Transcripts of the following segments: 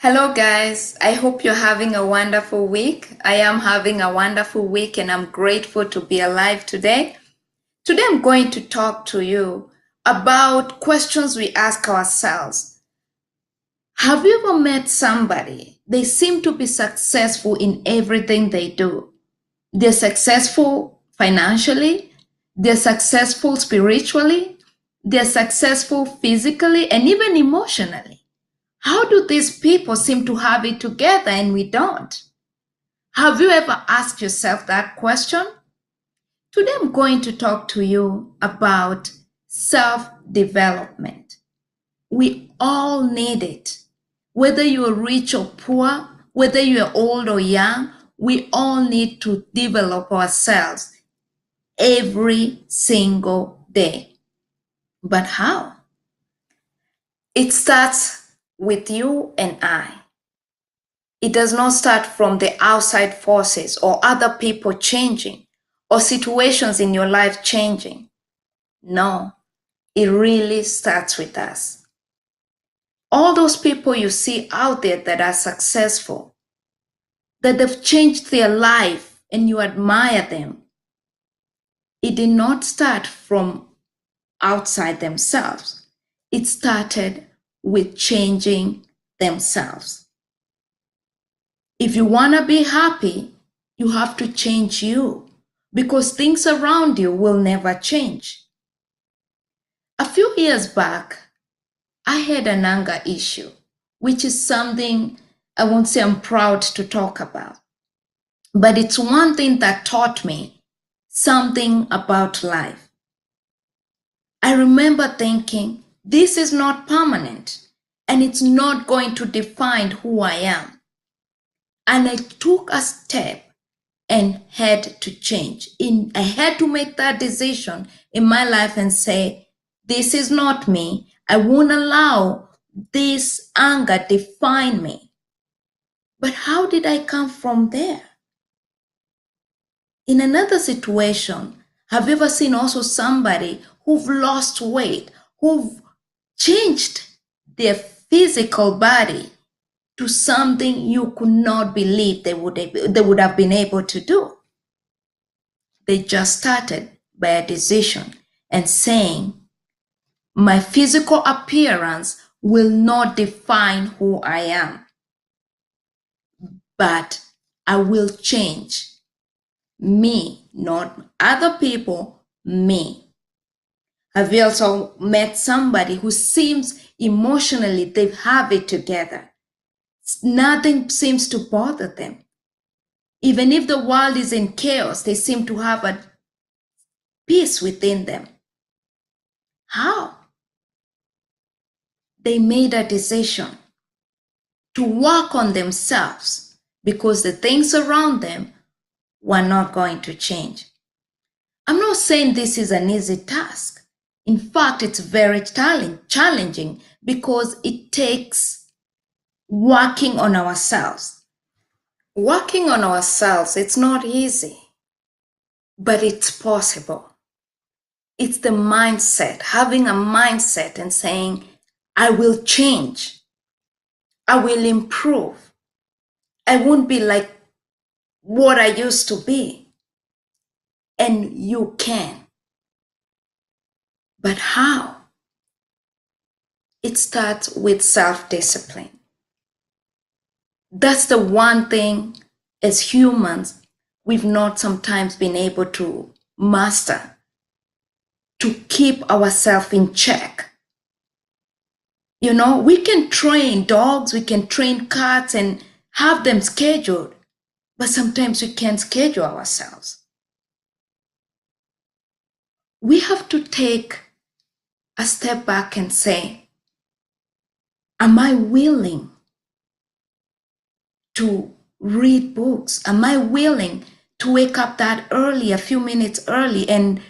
Hello, guys. I hope you're having a wonderful week. I am having a wonderful week and I'm grateful to be alive today. Today, I'm going to talk to you about questions we ask ourselves. Have you ever met somebody? They seem to be successful in everything they do. They're successful financially, they're successful spiritually, they're successful physically, and even emotionally. How do these people seem to have it together and we don't? Have you ever asked yourself that question? Today I'm going to talk to you about self-development. We all need it. Whether you're rich or poor, whether you're old or young, we all need to develop ourselves every single day. But how? It starts with you and I. It does not start from the outside forces or other people changing or situations in your life changing. No, it really starts with us. All those people you see out there that are successful, that they've changed their life and you admire them, it did not start from outside themselves. It started with changing themselves. If you want to be happy, you have to change you because things around you will never change. A few years back, I had an anger issue, which is something I won't say I'm proud to talk about, but it's one thing that taught me something about life. I remember thinking, this is not permanent and it's not going to define who I am. And I took a step and had to change. I had to make that decision in my life and say, this is not me. I won't allow this anger define me. But how did I come from there? In another situation, have you ever seen also somebody who've lost weight, who've changed their physical body to something you could not believe they would have been able to do? They just started by a decision and saying, my physical appearance will not define who I am, but I will change. Me, not other people, me. Have you also met somebody who seems emotionally they have it together? Nothing seems to bother them. Even if the world is in chaos, they seem to have a peace within them. How? They made a decision to work on themselves because the things around them were not going to change. I'm not saying this is an easy task. In fact, it's very challenging because it takes working on ourselves. Working on ourselves, it's not easy, but it's possible. It's the mindset, having a mindset and saying, I will change. I will improve. I won't be like what I used to be. And you can. But how? It starts with self-discipline. That's the one thing as humans we've not sometimes been able to master, to keep ourselves in check. You know, we can train dogs, we can train cats and have them scheduled, but sometimes we can't schedule ourselves. We have to take a step back and say, am I willing to read books? Am I willing to wake up that early, a few minutes early, and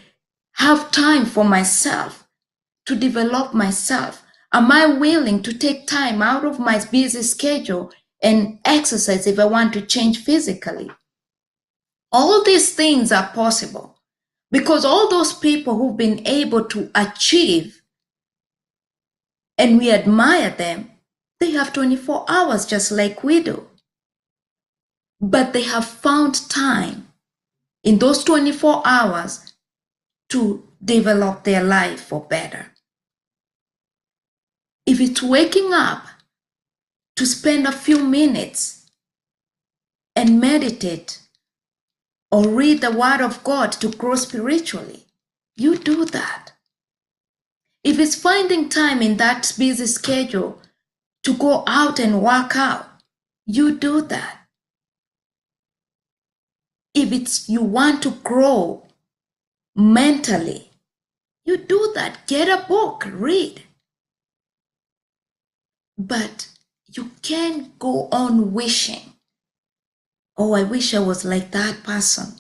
have time for myself, to develop myself? Am I willing to take time out of my busy schedule and exercise if I want to change physically? All these things are possible because all those people who've been able to achieve and we admire them, They have 24 hours just like we do. But they have found time in those 24 hours to develop their life for better. If it's waking up to spend a few minutes and meditate or read the Word of God to grow spiritually, you do that. If it's finding time in that busy schedule to go out and work out, you do that. If it's you want to grow mentally, you do that. Get a book, read. But you can't go on wishing, oh, I wish I was like that person.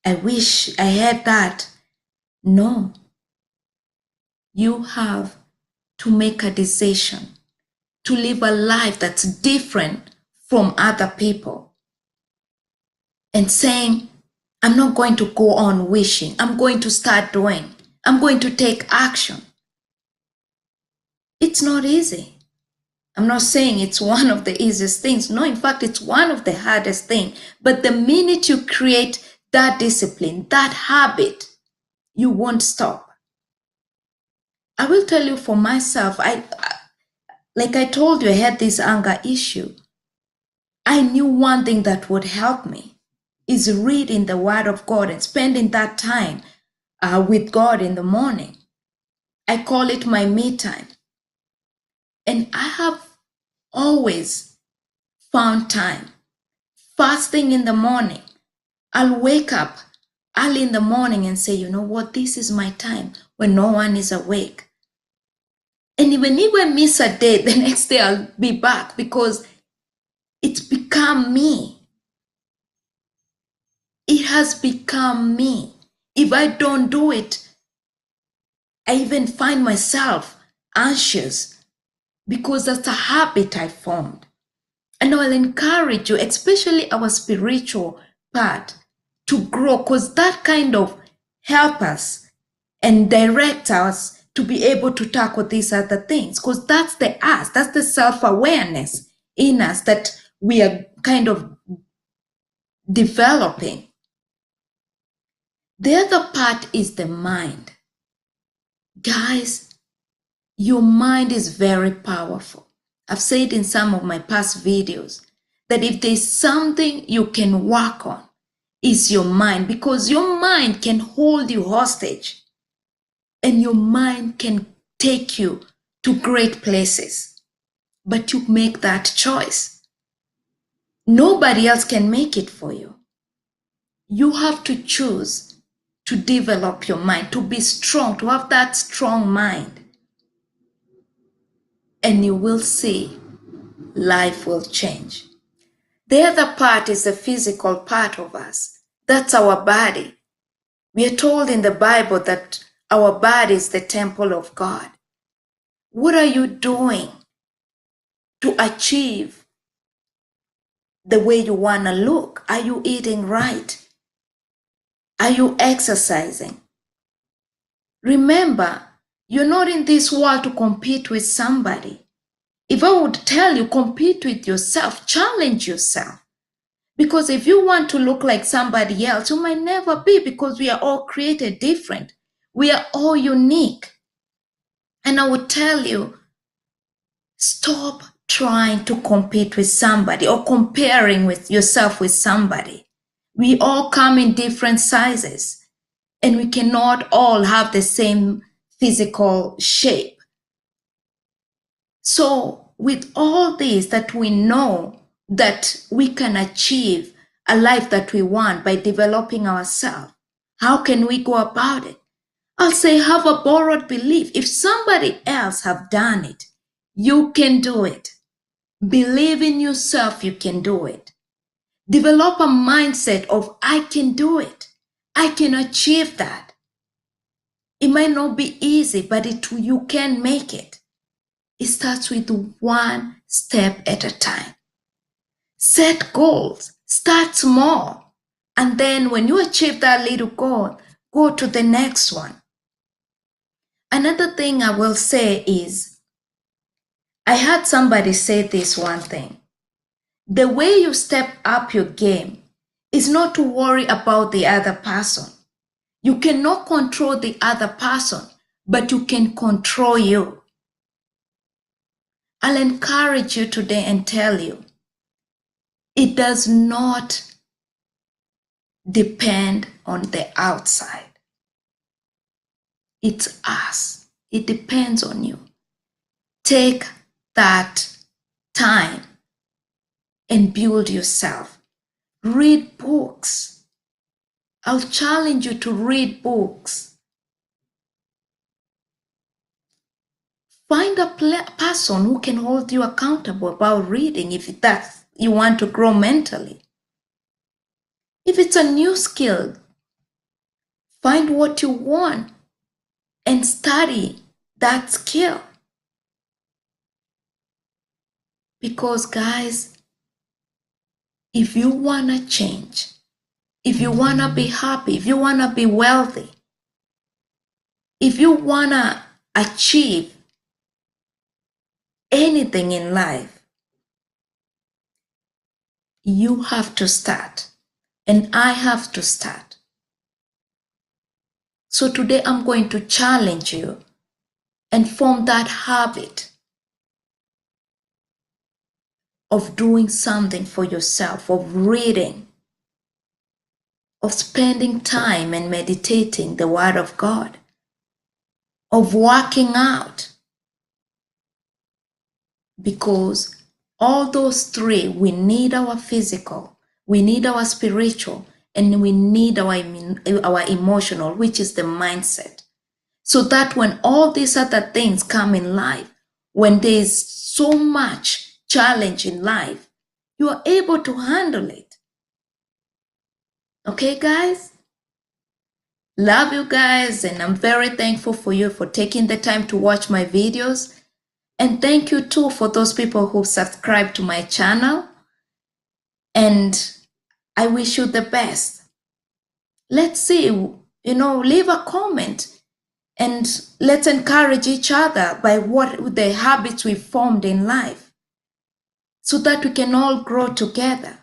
I wish I had that. No. You have to make a decision to live a life that's different from other people. And saying, I'm not going to go on wishing. I'm going to start doing. I'm going to take action. It's not easy. I'm not saying it's one of the easiest things. No, in fact, it's one of the hardest things. But the minute you create that discipline, that habit, you won't stop. I will tell you for myself, like I told you, I had this anger issue. I knew one thing that would help me is reading the Word of God and spending that time with God in the morning. I call it my me time. And I have always found time. First thing in the morning, I'll wake up early in the morning and say, you know what, this is my time when no one is awake. And even if I miss a day, the next day I'll be back because it's become me. It has become me. If I don't do it, I even find myself anxious because that's a habit I formed. And I'll encourage you, especially our spiritual part, to grow, because that kind of help us and direct us to be able to tackle these other things, because that's the us, that's the self-awareness in us that we are kind of developing. The other part is the mind. Guys, your mind is very powerful. I've said in some of my past videos that if there's something you can work on, it's your mind, because your mind can hold you hostage and your mind can take you to great places. But you make that choice. Nobody else can make it for you. You have to choose to develop your mind, to be strong, to have that strong mind. And you will see life will change. The other part is the physical part of us. That's our body. We are told in the Bible that our body is the temple of God. What are you doing to achieve the way you want to look? Are you eating right? Are you exercising? Remember, you're not in this world to compete with somebody. If I would tell you, compete with yourself, challenge yourself. Because if you want to look like somebody else, you might never be, because we are all created different. We are all unique. And I would tell you, stop trying to compete with somebody or comparing with yourself with somebody. We all come in different sizes and we cannot all have the same physical shape. So with all this, that we know that we can achieve a life that we want by developing ourselves, how can we go about it? I'll say, have a borrowed belief. If somebody else have done it, you can do it. Believe in yourself, you can do it. Develop a mindset of, I can do it. I can achieve that. It might not be easy, but you can make it. It starts with one step at a time. Set goals. Start small. And then when you achieve that little goal, go to the next one. Another thing I will say is, I heard somebody say this one thing. The way you step up your game is not to worry about the other person. You cannot control the other person, but you can control you. I'll encourage you today and tell you, it does not depend on the outside. It's us. It depends on you. Take that time and build yourself. Read books. I'll challenge you to read books. Find a person who can hold you accountable about reading if that's you want to grow mentally. If it's a new skill, find what you want and study that skill. Because guys, if you want to change, if you want to be happy, if you want to be wealthy, if you want to achieve anything in life, you have to start. And I have to start. So today I'm going to challenge you and form that habit of doing something for yourself, of reading, of spending time and meditating the Word of God, of working out. Because all those three, we need our physical, we need our spiritual, and we need our emotional, which is the mindset. So that when all these other things come in life, when there's so much challenge in life, you are able to handle it. Okay, guys? Love you guys, and I'm very thankful for you for taking the time to watch my videos. And thank you too for those people who subscribe to my channel. And I wish you the best. Let's see, leave a comment. And let's encourage each other by what the habits we formed in life so that we can all grow together.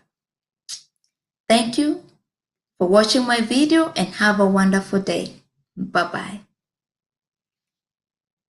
Thank you for watching my video and have a wonderful day. Bye-bye.